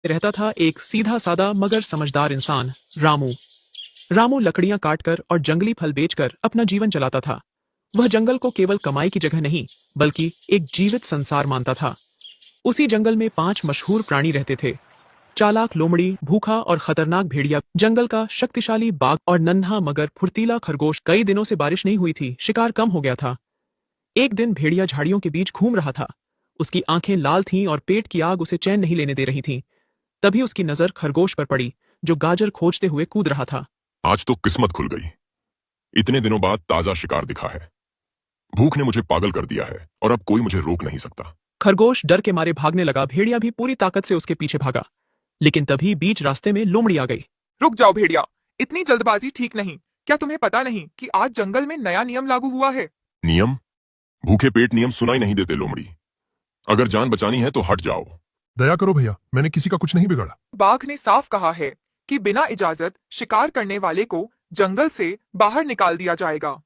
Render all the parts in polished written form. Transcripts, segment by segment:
रहता था एक सीधा सादा मगर समझदार इंसान, रामू। रामू लकड़ियां काटकर और जंगली फल बेचकर अपना जीवन चलाता था। वह जंगल को केवल कमाई की जगह नहीं, बल्कि एक जीवित संसार मानता था। उसी जंगल में 5 मशहूर प्राणी रहते थे। चालाक लोमड़ी, भूखा और खतरनाक भेड़िया, जंगल का शक्तिशाली बाघ और नन्हा मगर फुर्तीला खरगोश। कई दिनों से बारिश नहीं हुई थी, शिकार कम हो गया था। एक दिन भेड़िया झाड़ियों के बीच घूम रहा था। उसकी आंखें लाल थीं और पेट की आग उसे चैन नहीं लेने दे रही थी। तभी उसकी नजर खरगोश पर पड़ी, जो गाजर खोजते हुए कूद रहा था। आज तो किस्मत खुल गई। इतने दिनों बाद ताजा शिकार दिखा है। भूख ने मुझे पागल कर दिया है और अब कोई मुझे रोक नहीं सकता। खरगोश डर के मारे भागने लगा। भेड़िया भी पूरी ताकत से उसके पीछे भागा, लेकिन तभी बीच रास्ते में लोमड़ी आ गई। रुक जाओ भेड़िया, इतनी जल्दबाजी ठीक नहीं। क्या तुम्हें पता नहीं कि आज जंगल में नया नियम लागू हुआ है? नियम? भूखे पेट नियम सुनाई नहीं देते लोमड़ी। अगर जान बचानी है तो हट जाओ। दया करो भैया, मैंने किसी का कुछ नहीं बिगाड़ा। बाघ ने साफ कहा है कि बिना इजाजत शिकार करने वाले को जंगल से बाहर निकाल दिया जाएगा।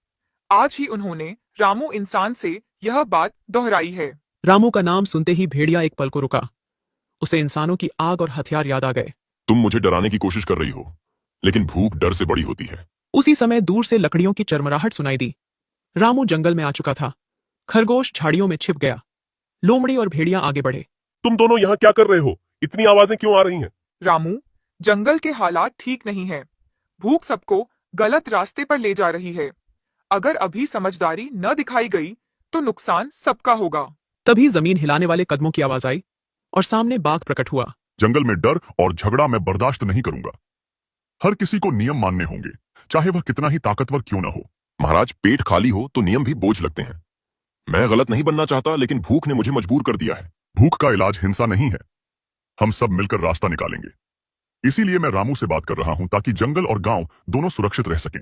आज ही उन्होंने रामू इंसान से यह बात दोहराई है। रामू का नाम सुनते ही भेड़िया एक पल को रुका। उसे इंसानों की आग और हथियार याद आ गए। तुम मुझे डराने की कोशिश कर रही हो, लेकिन भूख डर से बड़ी होती है। उसी समय दूर से लकड़ियों की चरमराहट सुनाई दी। रामू जंगल में आ चुका था। खरगोश झाड़ियों में छिप गया। लोमड़ी और भेड़िया आगे बढ़े। तुम दोनों यहाँ क्या कर रहे हो? इतनी आवाजें क्यों आ रही हैं? रामू, जंगल के हालात ठीक नहीं है। भूख सबको गलत रास्ते पर ले जा रही है। अगर अभी समझदारी न दिखाई गई तो नुकसान सबका होगा। तभी जमीन हिलाने वाले कदमों की आवाज आई और सामने बाघ प्रकट हुआ। जंगल में डर और झगड़ा मैं बर्दाश्त नहीं करूंगा। हर किसी को नियम मानने होंगे, चाहे वह कितना ही ताकतवर क्यों न हो। महाराज, पेट खाली हो तो नियम भी बोझ लगते हैं। मैं गलत नहीं बनना चाहता, लेकिन भूख ने मुझे मजबूर कर दिया है। भूख का इलाज हिंसा नहीं है। हम सब मिलकर रास्ता निकालेंगे। इसीलिए मैं रामू से बात कर रहा हूं, ताकि जंगल और गांव दोनों सुरक्षित रह सकें।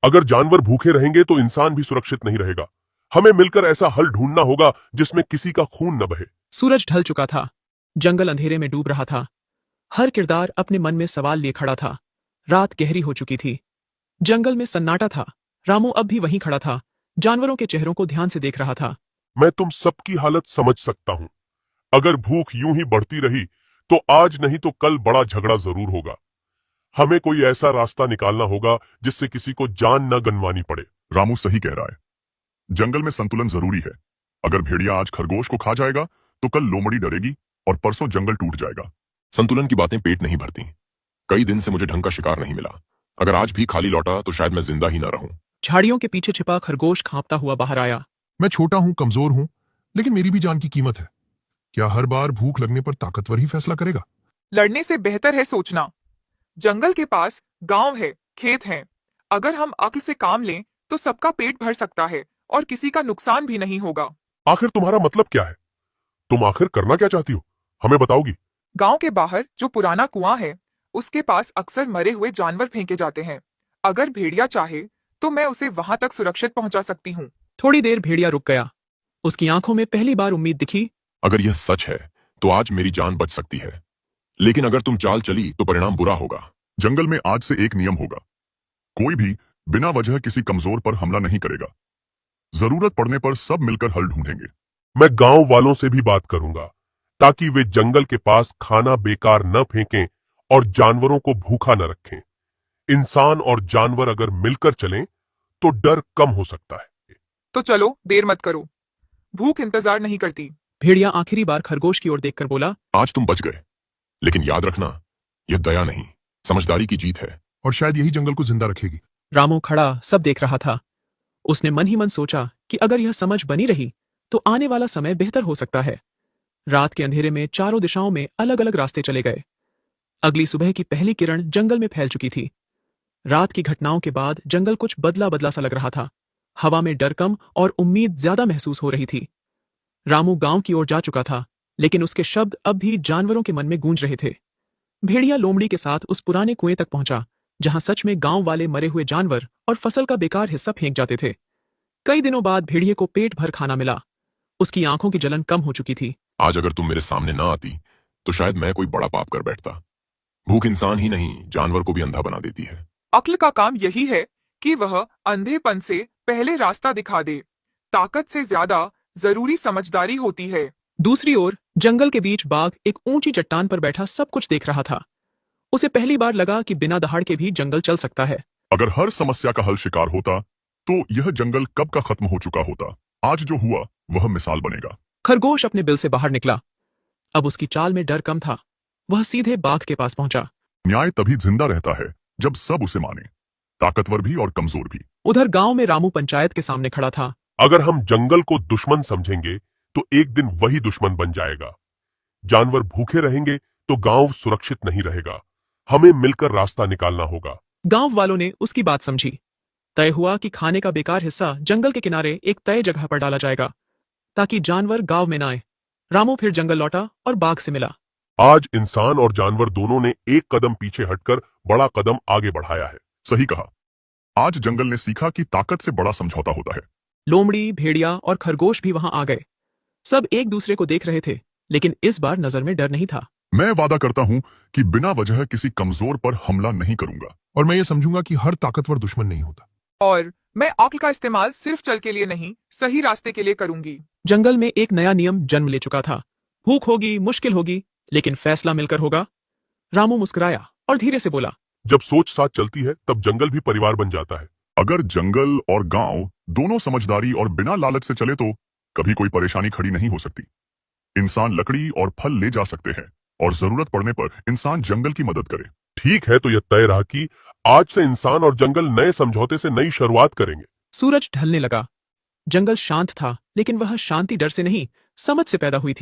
अगर जानवर भूखे रहेंगे तो इंसान भी सुरक्षित नहीं रहेगा। हमें मिलकर ऐसा हल ढूंढना होगा जिसमें किसी का खून न बहे। सूरज ढल चुका था। जंगल अंधेरे में डूब रहा था। हर किरदार अपने मन में सवाल लिए खड़ा था। रात गहरी हो चुकी थी। जंगल में सन्नाटा था। रामू अब भी वहीं खड़ा था, जानवरों के चेहरों को ध्यान से देख रहा था। मैं तुम सबकी हालत समझ सकता हूं। अगर भूख यूं ही बढ़ती रही तो आज नहीं तो कल बड़ा झगड़ा जरूर होगा। हमें कोई ऐसा रास्ता निकालना होगा जिससे किसी को जान न गंवानी पड़े। रामू सही कह रहा है। जंगल में संतुलन जरूरी है। अगर भेड़िया आज खरगोश को खा जाएगा तो कल लोमड़ी डरेगी और परसों जंगल टूट जाएगा। संतुलन की बातें पेट नहीं भरती। कई दिन से मुझे ढंग का शिकार नहीं मिला। अगर आज भी खाली लौटा तो शायद मैं जिंदा ही ना रहूं। झाड़ियों के पीछे छिपा खरगोश कांपता हुआ बाहर आया। मैं छोटा हूं, कमजोर हूं, लेकिन मेरी भी जान की कीमत है। क्या हर बार भूख लगने पर ताकतवर ही फैसला करेगा? लड़ने से बेहतर है सोचना। जंगल के पास गांव है, खेत हैं। अगर हम अक्ल से काम लें तो सबका पेट भर सकता है और किसी का नुकसान भी नहीं होगा। आखिर तुम्हारा मतलब क्या है? तुम आखिर करना क्या चाहती हो? हमें बताओगी? गांव के बाहर जो पुराना कुआं है, उसके पास अक्सर मरे हुए जानवर फेंके जाते हैं। अगर भेड़िया चाहे तो मैं उसे वहां तक सुरक्षित पहुंचा सकती हूँ। थोड़ी देर भेड़िया रुक गया। उसकी आंखों में पहली बार उम्मीद दिखी। अगर यह सच है तो आज मेरी जान बच सकती है, लेकिन अगर तुम चाल चली तो परिणाम बुरा होगा। जंगल में आज से एक नियम होगा। कोई भी बिना वजह किसी कमजोर पर हमला नहीं करेगा। जरूरत पड़ने पर सब मिलकर हल ढूंढेंगे। मैं गांव वालों से भी बात करूंगा ताकि वे जंगल के पास खाना बेकार न फेंकें और जानवरों को भूखा न रखें। इंसान और जानवर अगर मिलकर चलें तो डर कम हो सकता है। तो चलो, देर मत करो। भूख इंतजार नहीं करती। भेड़िया आखिरी बार खरगोश की ओर देखकर बोला, आज तुम बच गए, लेकिन याद रखना, यह दया नहीं, समझदारी की जीत है। और शायद यही जंगल को जिंदा रखेगी। रामू खड़ा सब देख रहा था। उसने मन ही मन सोचा कि अगर यह समझ बनी रही तो आने वाला समय बेहतर हो सकता है। रात के अंधेरे में चारों दिशाओं में अलग अलग रास्ते चले गए। अगली सुबह की पहली किरण जंगल में फैल चुकी थी। रात की घटनाओं के बाद जंगल कुछ बदला बदला सा लग रहा था। हवा में डर कम और उम्मीद ज्यादा महसूस हो रही थी। रामू गांव की ओर जा चुका था, लेकिन उसके शब्द अब भी जानवरों के मन में गूंज रहे थे। भेड़िया लोमड़ी के साथ उस पुराने कुएं तक पहुंचा, जहां सच में गांव वाले मरे हुए जानवर और फसल का बेकार हिस्सा फेंक जाते थे। कई दिनों बाद भेड़िए को पेट भर खाना मिला। उसकी आंखों की जलन कम हो चुकी थी। आज अगर तुम मेरे सामने ना आती तो शायद मैं कोई बड़ा पाप कर बैठता। भूख इंसान ही नहीं, जानवर को भी अंधा बना देती है। अक्ल का काम यही है कि वह अंधेपन से पहले रास्ता दिखा दे। ताकत से ज्यादा जरूरी समझदारी होती है। दूसरी ओर जंगल के बीच बाघ एक ऊंची चट्टान पर बैठा सब कुछ देख रहा था। उसे पहली बार लगा कि बिना दहाड़ के भी जंगल चल सकता है। अगर हर समस्या का हल शिकार होता तो यह जंगल कब का खत्म हो चुका होता। आज जो हुआ वह मिसाल बनेगा। खरगोश अपने बिल से बाहर निकला। अब उसकी चाल में डर कम था। वह सीधे बाघ के पास पहुंचा। न्याय तभी जिंदा रहता है जब सब उसे माने, ताकतवर भी और कमजोर भी। उधर गांव में रामू पंचायत के सामने खड़ा था। अगर हम जंगल को दुश्मन समझेंगे तो एक दिन वही दुश्मन बन जाएगा। जानवर भूखे रहेंगे तो गांव सुरक्षित नहीं रहेगा। हमें मिलकर रास्ता निकालना होगा। गांव वालों ने उसकी बात समझी। तय हुआ कि खाने का बेकार हिस्सा जंगल के किनारे एक तय जगह पर डाला जाएगा ताकि जानवर गांव में न आए। रामू फिर जंगल लौटा और बाघ से मिला। आज इंसान और जानवर दोनों ने एक कदम पीछे हटकर बड़ा कदम आगे बढ़ाया है। सही कहा। आज जंगल ने सीखा कि ताकत से बड़ा समझौता होता है। लोमड़ी, भेड़िया और खरगोश भी वहां आ गए। सब एक दूसरे को देख रहे थे, लेकिन इस बार नजर में डर नहीं था। मैं वादा करता हूं कि बिना वजह किसी कमजोर पर हमला नहीं करूंगा। और मैं ये समझूंगा कि हर ताकतवर दुश्मन नहीं होता। और मैं अक्ल का इस्तेमाल सिर्फ चल के लिए नहीं, सही रास्ते के लिए करूंगी। जंगल में एक नया नियम जन्म ले चुका था। भूख होगी, मुश्किल होगी, लेकिन फैसला मिलकर होगा। रामू मुस्कुराया और धीरे से बोला, जब सोच साथ चलती है तब जंगल भी परिवार बन जाता है। अगर जंगल और गांव दोनों समझदारी और बिना लालच से चले तो कभी कोई परेशानी खड़ी नहीं हो सकती। इंसान लकड़ी और फल ले जा सकते हैं और जरूरत पड़ने पर इंसान जंगल की मदद करे। ठीक है, तो यह तय रहा कि आज से इंसान और जंगल नए समझौते से नई शुरुआत करेंगे। सूरज ढलने लगा। जंगल शांत था, लेकिन वह शांति डर से नहीं, समझ से पैदा हुई थी।